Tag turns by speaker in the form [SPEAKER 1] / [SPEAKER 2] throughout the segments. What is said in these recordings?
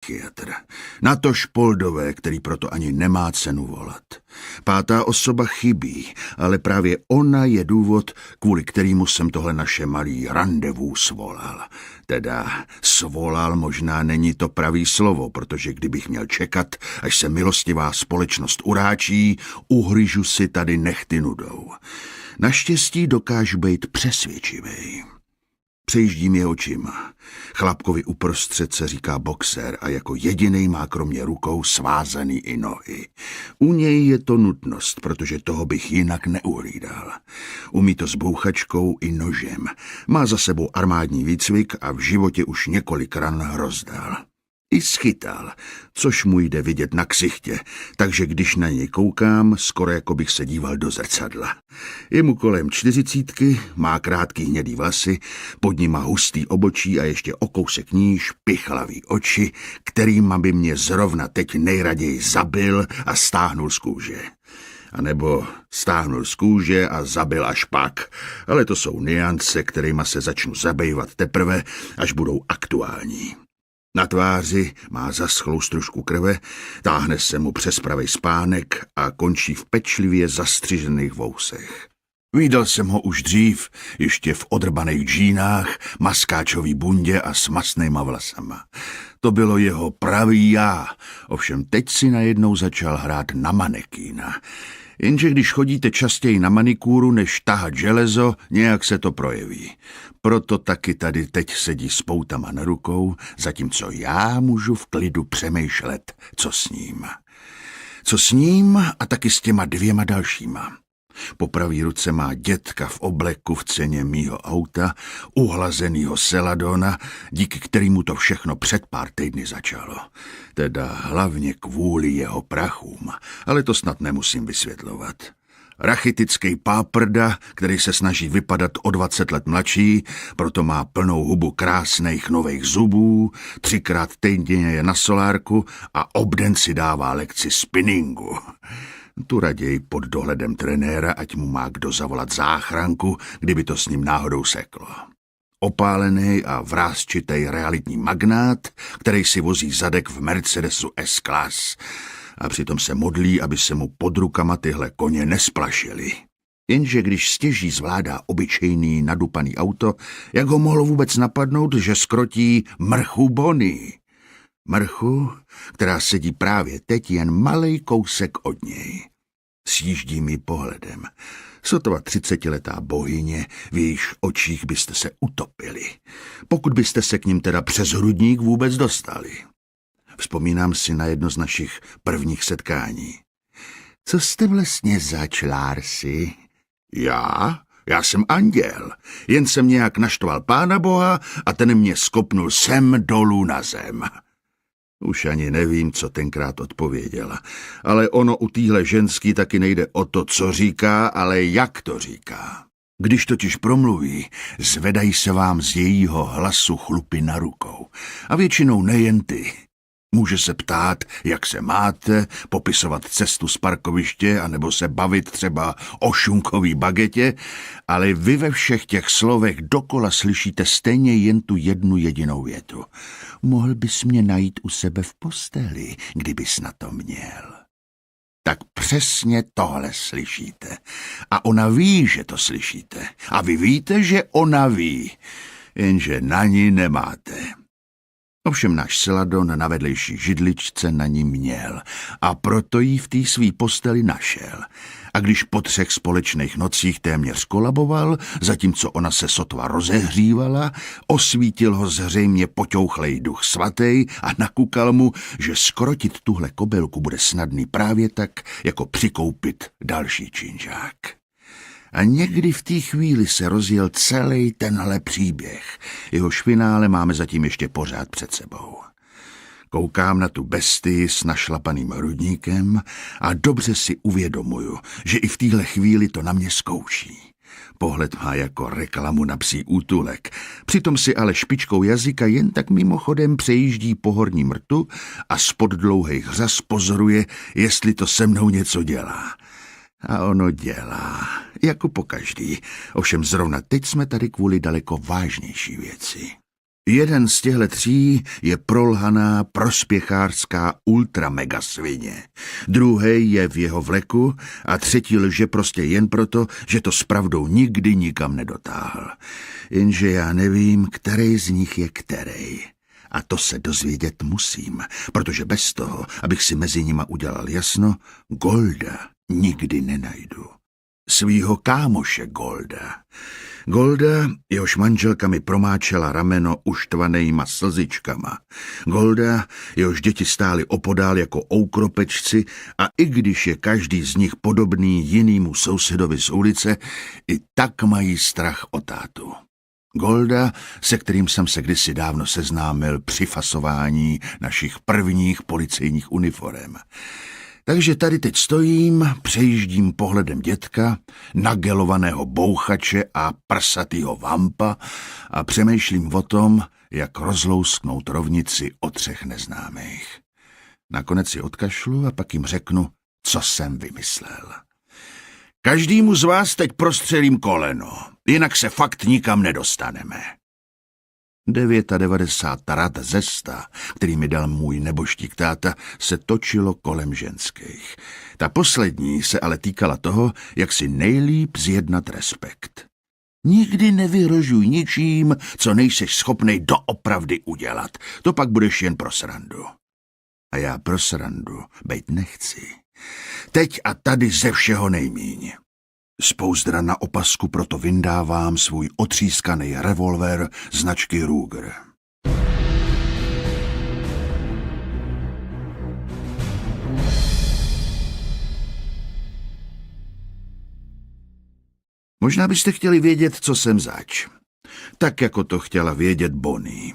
[SPEAKER 1] psychiatr. Natož Poldové, který proto ani nemá cenu volat. Pátá osoba chybí, ale právě ona je důvod, kvůli kterému jsem tohle naše malý randevu svolal. Teda svolal možná není to pravý slovo, protože kdybych měl čekat, až se milostivá společnost uráčí, uhryžu si tady nechty nudou. Naštěstí dokážu být přesvědčivej. Přejíždím je očima. Chlapkovi uprostřed se říká boxer a jako jedinej má kromě rukou svázaný i nohy. U něj je to nutnost, protože toho bych jinak neuhlídal. Umí to s bouchačkou i nožem. Má za sebou armádní výcvik a v životě už několik ran rozdal. I schytal, což mu jde vidět na ksichtě, takže když na něj koukám, skoro jako bych se díval do zrcadla. Je mu kolem 40, má krátký hnědý vlasy, pod nima hustý obočí a ještě o kousek níž pichlavý oči, kterýma by mě zrovna teď nejraději zabil a stáhnul z kůže. A nebo stáhnul z kůže a zabil až pak. Ale to jsou nuance, kterýma se začnu zabývat teprve, až budou aktuální. Na tváři má zaschlou stružku krve, táhne se mu přes pravej spánek a končí v pečlivě zastřižených vousech. Vídal jsem ho už dřív, ještě v odrbaných džínách, maskáčový bundě a s mastnejma vlasama. To bylo jeho pravý já, ovšem teď si najednou začal hrát na manekína. Jenže když chodíte častěji na manikúru než tahat železo, nějak se to projeví. Proto taky tady teď sedí s poutama na rukou, zatímco já můžu v klidu přemýšlet, co s ním. Co s ním a taky s těma 2 dalšíma. Po pravý ruce má dětka v obleku v ceně mýho auta, uhlazenýho Celadona, díky kterému to všechno před pár týdny začalo. Teda hlavně kvůli jeho prachům, ale to snad nemusím vysvětlovat. Rachitický páprda, který se snaží vypadat o 20 let mladší, proto má plnou hubu krásných nových zubů, 3krát týdně je na solárku a obden si dává lekci spinningu. Tu raději pod dohledem trenéra, ať mu má kdo zavolat záchranku, kdyby to s ním náhodou seklo. Opálený a vrásčitej realitní magnát, který si vozí zadek v Mercedesu S-Class a přitom se modlí, aby se mu pod rukama tyhle koně nesplašily. Jenže když stěží zvládá obyčejný nadupaný auto, jak ho mohlo vůbec napadnout, že skrotí mrchu Bonnie? Mrchu, která sedí právě teď jen malej kousek od něj. Sjíždí mi pohledem. Sotva 30letá bohyně, v jejíž očích byste se utopili. Pokud byste se k ním teda přes hrudník vůbec dostali. Vzpomínám si na jedno z našich prvních setkání. Co jste vlastně zač, Larsi? Já jsem anděl. Jen jsem nějak naštval Pána Boha a ten mě skopnul sem dolů na zem. Už ani nevím, co tenkrát odpověděla, ale ono u téhle ženský taky nejde o to, co říká, ale jak to říká. Když totiž promluví, zvedají se vám z jejího hlasu chlupy na rukou. A většinou nejen ty. Může se ptát, jak se máte, popisovat cestu z parkoviště anebo se bavit třeba o šunkový bagetě, ale vy ve všech těch slovech dokola slyšíte stejně jen tu jednu jedinou větu. Mohl bys mě najít u sebe v posteli, kdybys na to měl. Tak přesně tohle slyšíte. A ona ví, že to slyšíte. A vy víte, že ona ví, jenže na ní nemáte. Ovšem náš Celadon na vedlejší židličce na ní měl a proto jí v té svý posteli našel. A když po 3 společných nocích téměř kolaboval, zatímco ona se sotva rozehřívala, osvítil ho zřejmě poťouchlej Duch Svatý a nakukal mu, že skrotit tuhle kobylku bude snadný právě tak, jako přikoupit další činžák. A někdy v té chvíli se rozjel celý tenhle příběh. Jehož finále máme zatím ještě pořád před sebou. Koukám na tu bestii s našlapaným hrudníkem a dobře si uvědomuju, že i v téhle chvíli to na mě zkouší. Pohled má jako reklamu na psí útulek. Přitom si ale špičkou jazyka jen tak mimochodem přejíždí po horním rtu a spod dlouhých řas pozoruje, jestli to se mnou něco dělá. A ono dělá, jako pokaždý. Ovšem zrovna teď jsme tady kvůli daleko vážnější věci. Jeden z těchto tří je prolhaná prospěchářská ultramega svině. Druhý je v jeho vleku a třetí lže prostě jen proto, že to s pravdou nikdy nikam nedotáhl. Jenže já nevím, který z nich je který. A to se dozvědět musím, protože bez toho, abych si mezi nima udělal jasno, Golda nikdy nenajdu. Svýho kámoše Golda. Golda, jehož manželka mi promáčela rameno uštvanejma slzičkama. Golda, jehož děti stály opodál jako oukropečci a i když je každý z nich podobný jinýmu sousedovi z ulice, i tak mají strach o tátu. Golda, se kterým jsem se kdysi dávno seznámil při fasování našich prvních policejních uniforem. Takže tady teď stojím, přejíždím pohledem dětka, nagelovaného bouchače a prsatýho vampa a přemýšlím o tom, jak rozlousknout rovnici o 3 neznámých. Nakonec si odkašlu a pak jim řeknu, co jsem vymyslel. Každému z vás teď prostřelím koleno, jinak se fakt nikam nedostaneme. 99 rad ze 100, který mi dal můj nebožtík táta, se točilo kolem ženských. Ta poslední se ale týkala toho, jak si nejlíp zjednat respekt. Nikdy nevyhrožuj ničím, co nejseš schopnej doopravdy udělat. To pak budeš jen pro srandu. A já pro srandu bejt nechci. Teď a tady ze všeho nejmíň. Z pouzdra na opasku proto vyndávám svůj otřískaný revolver značky Ruger. Možná byste chtěli vědět, co jsem zač. Tak, jako to chtěla vědět Bonnie.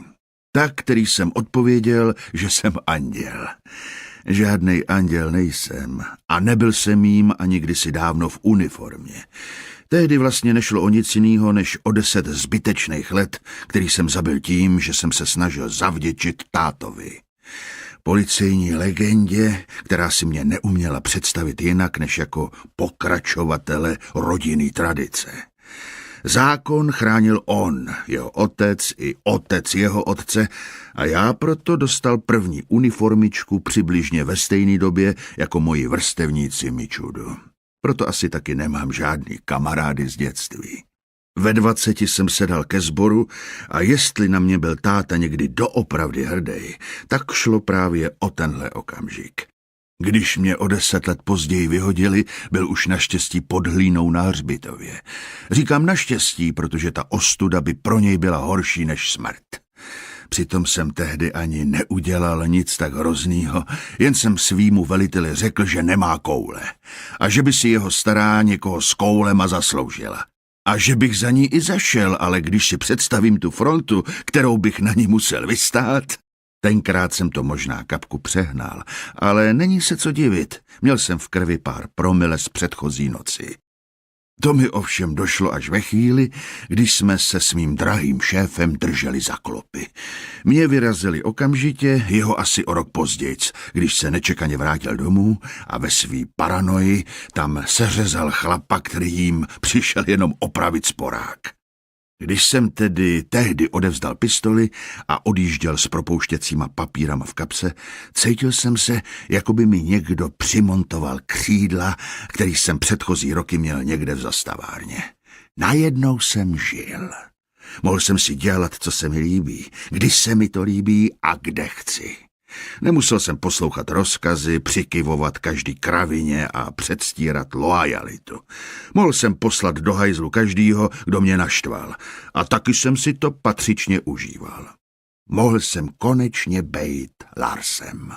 [SPEAKER 1] Tak, který jsem odpověděl, že jsem anděl. Žádnej anděl nejsem a nebyl jsem jím ani kdysi dávno v uniformě. Tehdy vlastně nešlo o nic jinýho, než o 10 zbytečných let, který jsem zabil tím, že jsem se snažil zavděčit tátovi. Policejní legendě, která si mě neuměla představit jinak, než jako pokračovatele rodinný tradice. Zákon chránil on, jeho otec i otec jeho otce a já proto dostal první uniformičku přibližně ve stejné době jako moji vrstevníci Mičudu. Proto asi taky nemám žádný kamarády z dětství. Ve 20 jsem se dal ke sboru a jestli na mě byl táta někdy doopravdy hrdý, tak šlo právě o tenhle okamžik. Když mě o 10 let později vyhodili, byl už naštěstí pod hlínou na hřbitově. Říkám naštěstí, protože ta ostuda by pro něj byla horší než smrt. Přitom jsem tehdy ani neudělal nic tak hroznýho, jen jsem svýmu veliteli řekl, že nemá koule a že by si jeho stará někoho s koulema zasloužila. A že bych za ní i zašel, ale když si představím tu frontu, kterou bych na ní musel vystát... Tenkrát jsem to možná kapku přehnal, ale není se co divit. Měl jsem v krvi pár promile z předchozí noci. To mi ovšem došlo až ve chvíli, když jsme se s mým drahým šéfem drželi za klopy. Mě vyrazili okamžitě, jeho asi o rok pozdějc, když se nečekaně vrátil domů a ve svý paranoji tam seřezal chlapa, který jim přišel jenom opravit sporák. Když jsem tedy tehdy odevzdal pistoli a odjížděl s propouštěcíma papírama v kapse, cítil jsem se, jako by mi někdo přimontoval křídla, který jsem předchozí roky měl někde v zastavárně. Najednou jsem žil. Mohl jsem si dělat, co se mi líbí, kdy se mi to líbí a kde chci. Nemusel jsem poslouchat rozkazy, přikyvovat každý kravině a předstírat loajalitu. Mohl jsem poslat do hajzlu každýho, kdo mě naštval. A taky jsem si to patřičně užíval. Mohl jsem konečně bejt Larsem.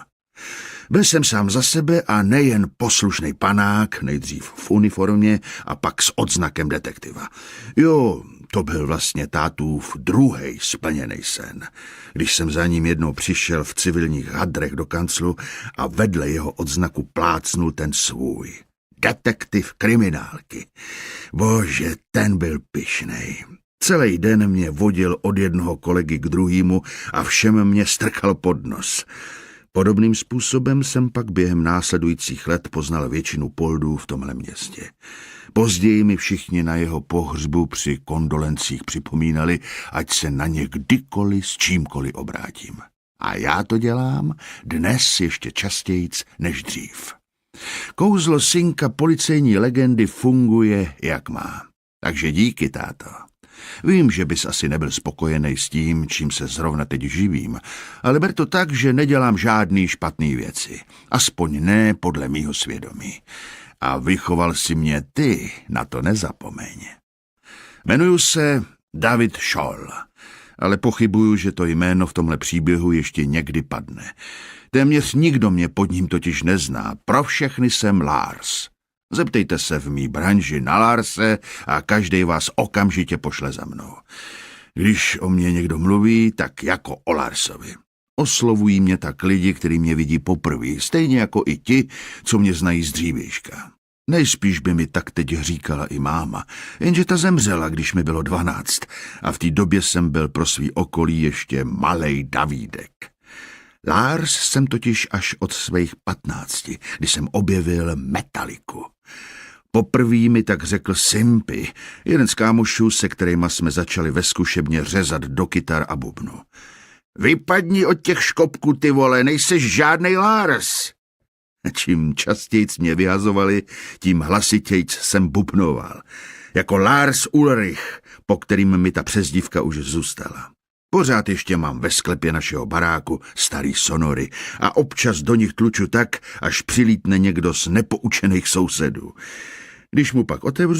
[SPEAKER 1] Byl jsem sám za sebe a nejen poslušný panák, nejdřív v uniformě a pak s odznakem detektiva. Jo, to byl vlastně tátův druhej splněný sen. Když jsem za ním jednou přišel v civilních hadrech do kanclu a vedle jeho odznaku plácnul ten svůj. Detektiv kriminálky. Bože, ten byl pyšnej. Celý den mě vodil od jednoho kolegy k druhému a všem mě strkal pod nos. Podobným způsobem jsem pak během následujících let poznal většinu Poldů v tomhle městě. Později mi všichni na jeho pohřbu při kondolencích připomínali, ať se na ně kdykoliv s čímkoliv obrátím. A já to dělám dnes ještě častějc než dřív. Kouzlo synka policejní legendy funguje, jak má. Takže díky, táto. Vím, že bys asi nebyl spokojený s tím, čím se zrovna teď živím, ale ber to tak, že nedělám žádný špatný věci. Aspoň ne podle mýho svědomí. A vychoval si mě ty, na to nezapomeň. Jmenuji se David Scholl, ale pochybuju, že to jméno v tomhle příběhu ještě někdy padne. Téměř nikdo mě pod ním totiž nezná. Pro všechny jsem Lars. Zeptejte se v mý branži na Larse a každej vás okamžitě pošle za mnou. Když o mě někdo mluví, tak jako o Larsovi. Oslovují mě tak lidi, kteří mě vidí poprvé, stejně jako i ti, co mě znají z dřívějška. Nejspíš by mi tak teď říkala i máma, jenže ta zemřela, když mi bylo 12 a v té době jsem byl pro svý okolí ještě malej Davídek. Lars jsem totiž až od svých 15, kdy jsem objevil Metaliku. Poprvé mi tak řekl Simpy, jeden z kámošů, se kterýma jsme začali ve zkušebně řezat do kytar a bubnu. Vypadni od těch škopků, ty vole, nejseš žádnej Lars. Čím častějc mě vyhazovali, tím hlasitějc jsem bubnoval. Jako Lars Ulrich, po kterým mi ta přezdívka už zůstala. Pořád ještě mám ve sklepě našeho baráku starý sonory a občas do nich tluču tak, až přilítne někdo z nepoučených sousedů. Když mu pak otevřu,